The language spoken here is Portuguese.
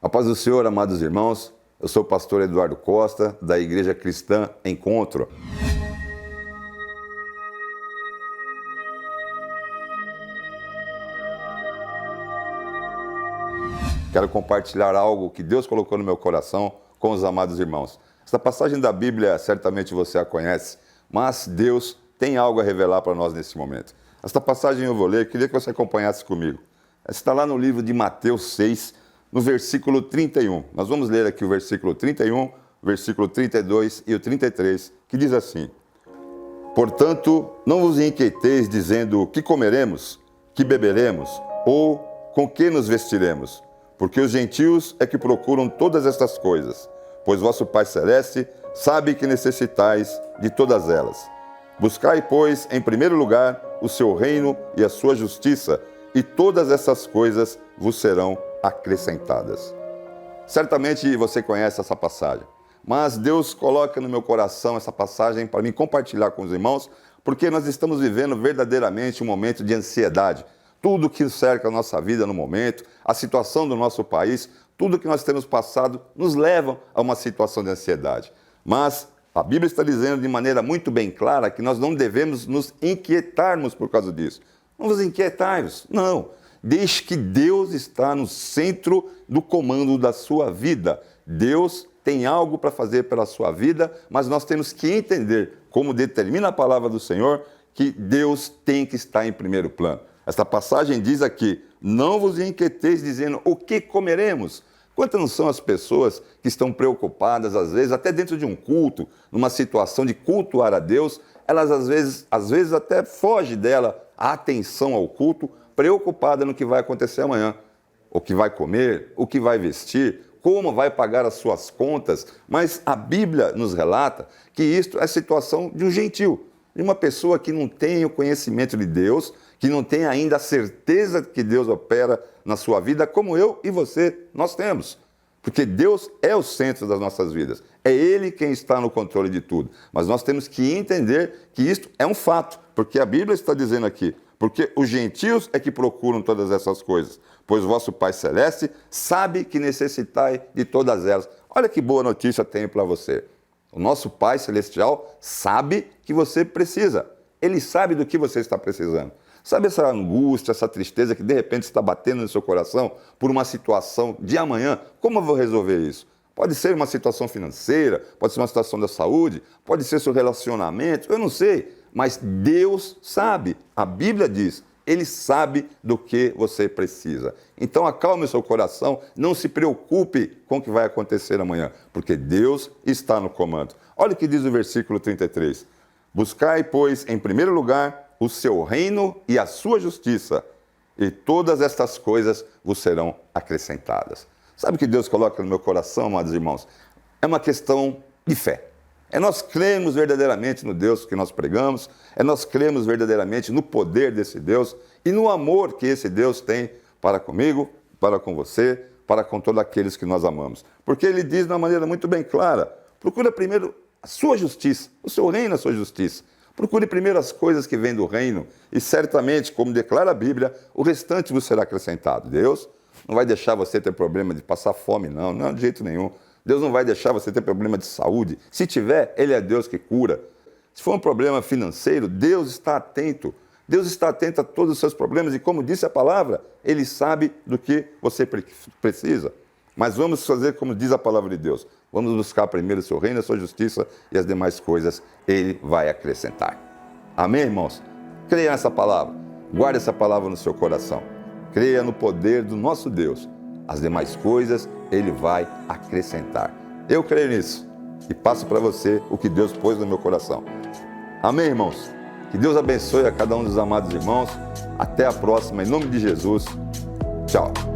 A paz do Senhor, amados irmãos, eu sou o pastor Eduardo Costa, da Igreja Cristã Encontro. Quero compartilhar algo que Deus colocou no meu coração com os amados irmãos. Esta passagem da Bíblia, certamente você a conhece, mas Deus tem algo a revelar para nós nesse momento. Esta passagem eu vou ler, queria que você acompanhasse comigo. Está lá no livro de Mateus 6, no versículo 31. Nós vamos ler aqui o versículo 31, o versículo 32 e o 33, que diz assim: Portanto, não vos inquieteis dizendo que comeremos, que beberemos, ou com que nos vestiremos, porque os gentios é que procuram todas estas coisas, pois vosso Pai Celeste sabe que necessitais de todas elas. Buscai, pois, em primeiro lugar o seu reino e a sua justiça, e todas essas coisas vos serão acrescentadas. Certamente você conhece essa passagem, mas Deus coloca no meu coração essa passagem para me compartilhar com os irmãos, porque nós estamos vivendo verdadeiramente um momento de ansiedade. Tudo que cerca a nossa vida no momento, a situação do nosso país, tudo que nós temos passado nos leva a uma situação de ansiedade. Mas a Bíblia está dizendo de maneira muito bem clara que nós não devemos nos inquietarmos por causa disso. Não vos inquietai-vos, não. Deixe que Deus está no centro do comando da sua vida. Deus tem algo para fazer pela sua vida, mas nós temos que entender, como determina a palavra do Senhor, que Deus tem que estar em primeiro plano. Esta passagem diz aqui: não vos inquieteis dizendo o que comeremos. Quantas não são as pessoas que estão preocupadas, às vezes, até dentro de um culto, numa situação de cultuar a Deus, elas às vezes até fogem dela a atenção ao culto, preocupada no que vai acontecer amanhã, o que vai comer, o que vai vestir, como vai pagar as suas contas. Mas a Bíblia nos relata que isto é a situação de um gentio, de uma pessoa que não tem o conhecimento de Deus, que não tem ainda a certeza que Deus opera na sua vida, como eu e você, nós temos. Porque Deus é o centro das nossas vidas. É Ele quem está no controle de tudo. Mas nós temos que entender que isto é um fato, porque a Bíblia está dizendo aqui: porque os gentios é que procuram todas essas coisas, pois vosso Pai Celeste sabe que necessitai de todas elas. Olha que boa notícia tenho para você. O nosso Pai Celestial sabe que você precisa. Ele sabe do que você está precisando. Sabe essa angústia, essa tristeza que de repente está batendo no seu coração por uma situação de amanhã? Como eu vou resolver isso? Pode ser uma situação financeira, pode ser uma situação da saúde, pode ser seu relacionamento, eu não sei. Mas Deus sabe. A Bíblia diz: Ele sabe do que você precisa. Então acalme o seu coração, não se preocupe com o que vai acontecer amanhã, porque Deus está no comando. Olha o que diz o versículo 33. Buscai, pois, em primeiro lugar o seu reino e a sua justiça, e todas estas coisas vos serão acrescentadas. Sabe o que Deus coloca no meu coração, amados irmãos? É uma questão de fé. É nós cremos verdadeiramente no Deus que nós pregamos, é nós cremos verdadeiramente no poder desse Deus e no amor que esse Deus tem para comigo, para com você, para com todos aqueles que nós amamos. Porque Ele diz de uma maneira muito bem clara: procura primeiro a sua justiça, o seu reino e a sua justiça. Procure primeiro as coisas que vêm do reino e certamente, como declara a Bíblia, o restante vos será acrescentado. Deus não vai deixar você ter problema de passar fome, não de jeito nenhum. Deus não vai deixar você ter problema de saúde. Se tiver, Ele é Deus que cura. Se for um problema financeiro, Deus está atento. Deus está atento a todos os seus problemas e, como disse a palavra, Ele sabe do que você precisa. Mas vamos fazer como diz a palavra de Deus. Vamos buscar primeiro o seu reino, a sua justiça, e as demais coisas Ele vai acrescentar. Amém, irmãos? Creia nessa palavra. Guarde essa palavra no seu coração. Creia no poder do nosso Deus. As demais coisas Ele vai acrescentar. Eu creio nisso e passo para você o que Deus pôs no meu coração. Amém, irmãos? Que Deus abençoe a cada um dos amados irmãos. Até a próxima, em nome de Jesus. Tchau.